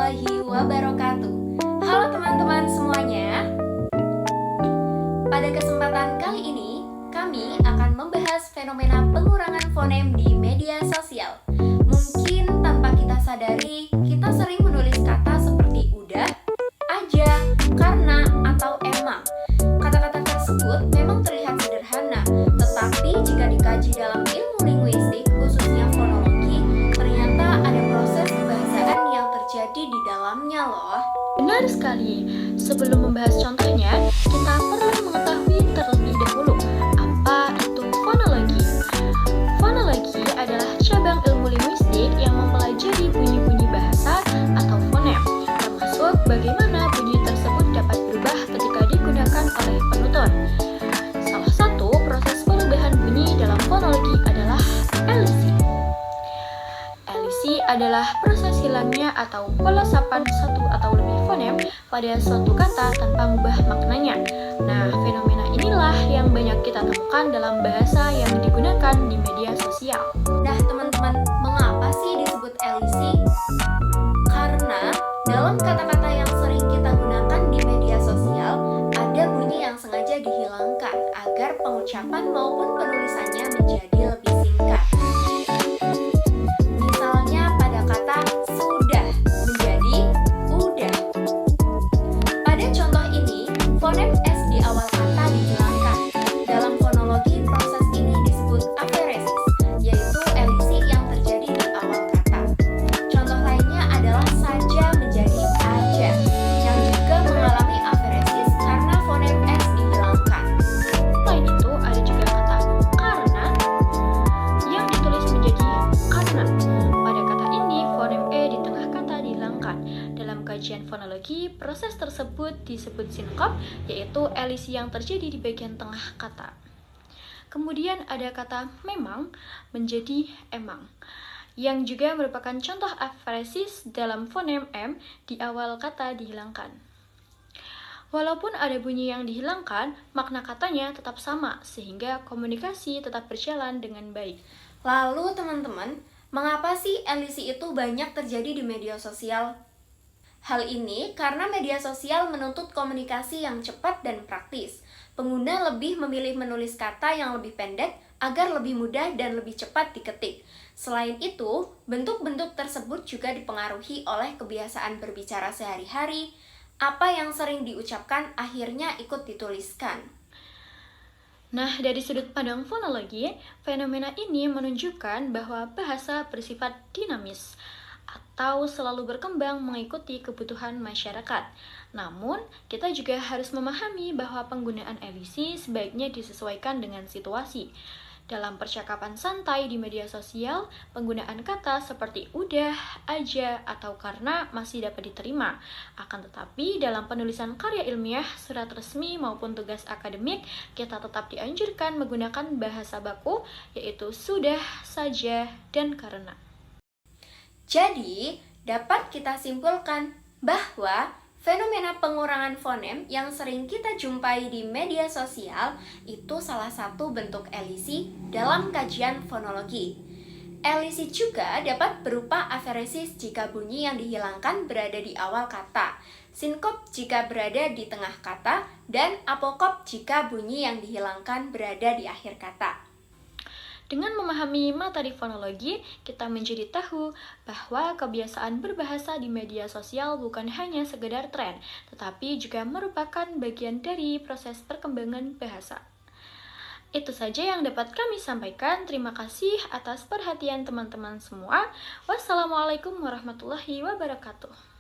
warahmatullahi wabarakatuh. Halo teman-teman semuanya. Pada kesempatan kali ini, kami akan membahas fenomena pengurangan fonem di media sosial. Mungkin tanpa kita sadari, kita sering menulis kata seperti udah, aja, karena, atau emang. Kata-kata tersebut memang terlihat sederhana, tetapi jika dikaji dalam ilmu linguistik, khususnya fonologi, ternyata ada proses kebahasaan yang terjadi di dalamnya loh. Benar sekali. Sebelum membahas contohnya, kita perlu mengetahui terlebih dahulu apa itu fonologi. Fonologi adalah cabang ilmu linguistik yang mempelajari bunyi-bunyi bahasa atau fonem, termasuk bagaimana bunyi tersebut dapat berubah ketika digunakan oleh penutur. Salah satu proses perubahan bunyi dalam fonologi adalah elisi. Elisi adalah proses hilangnya atau pelesapan satu atau lebih fonem pada suatu kata tanpa mengubah maknanya. Nah, fenomena inilah yang banyak kita temukan dalam bahasa yang digunakan di media sosial. Nah, teman-teman, mengapa sih disebut elisi? Karena dalam kata-kata yang sering kita gunakan di media sosial, ada bunyi yang sengaja dihilangkan agar pengucapan maupun penulisannya menjadi lebih singkat. Misalnya pada kata sudah menjadi udah. Pada contoh ini, fonem S di awal kata dihilangkan. Dalam fonologi, proses ini disebut aferesis, yaitu elisi yang terjadi di awal kata. Contoh lainnya adalah saja menjadi aja, yang juga mengalami aferesis karena fonem S dihilangkan. Selain itu, ada juga kata karena yang ditulis menjadi karena. Pada kata ini, fonem E di tengah kata dihilangkan. Dalam kajian fonologi, proses tersebut disebut sinkop, yaitu elisi yang terjadi di bagian tengah kata. Kemudian ada kata memang menjadi emang, yang juga merupakan contoh aferesis dalam fonem M di awal kata dihilangkan. Walaupun ada bunyi yang dihilangkan, makna katanya tetap sama, sehingga komunikasi tetap berjalan dengan baik. Lalu teman-teman, mengapa sih elisi itu banyak terjadi di media sosial? Hal ini karena media sosial menuntut komunikasi yang cepat dan praktis. Pengguna lebih memilih menulis kata yang lebih pendek agar lebih mudah dan lebih cepat diketik. Selain itu, bentuk-bentuk tersebut juga dipengaruhi oleh kebiasaan berbicara sehari-hari. Apa yang sering diucapkan akhirnya ikut dituliskan. Nah, dari sudut pandang fonologi, fenomena ini menunjukkan bahwa bahasa bersifat dinamis atau selalu berkembang mengikuti kebutuhan masyarakat. Namun, kita juga harus memahami bahwa penggunaan elisi sebaiknya disesuaikan dengan situasi. Dalam percakapan santai di media sosial, penggunaan kata seperti udah, aja, atau karena masih dapat diterima. Akan tetapi, dalam penulisan karya ilmiah, surat resmi maupun tugas akademik, kita tetap dianjurkan menggunakan bahasa baku, yaitu sudah, saja, dan karena. Jadi, dapat kita simpulkan bahwa fenomena pengurangan fonem yang sering kita jumpai di media sosial itu salah satu bentuk elisi dalam kajian fonologi. Elisi juga dapat berupa aferesis jika bunyi yang dihilangkan berada di awal kata, sinkop jika berada di tengah kata, dan apokop jika bunyi yang dihilangkan berada di akhir kata. Dengan memahami materi fonologi, kita menjadi tahu bahwa kebiasaan berbahasa di media sosial bukan hanya sekedar tren, tetapi juga merupakan bagian dari proses perkembangan bahasa. Itu saja yang dapat kami sampaikan. Terima kasih atas perhatian teman-teman semua. Wassalamualaikum warahmatullahi wabarakatuh.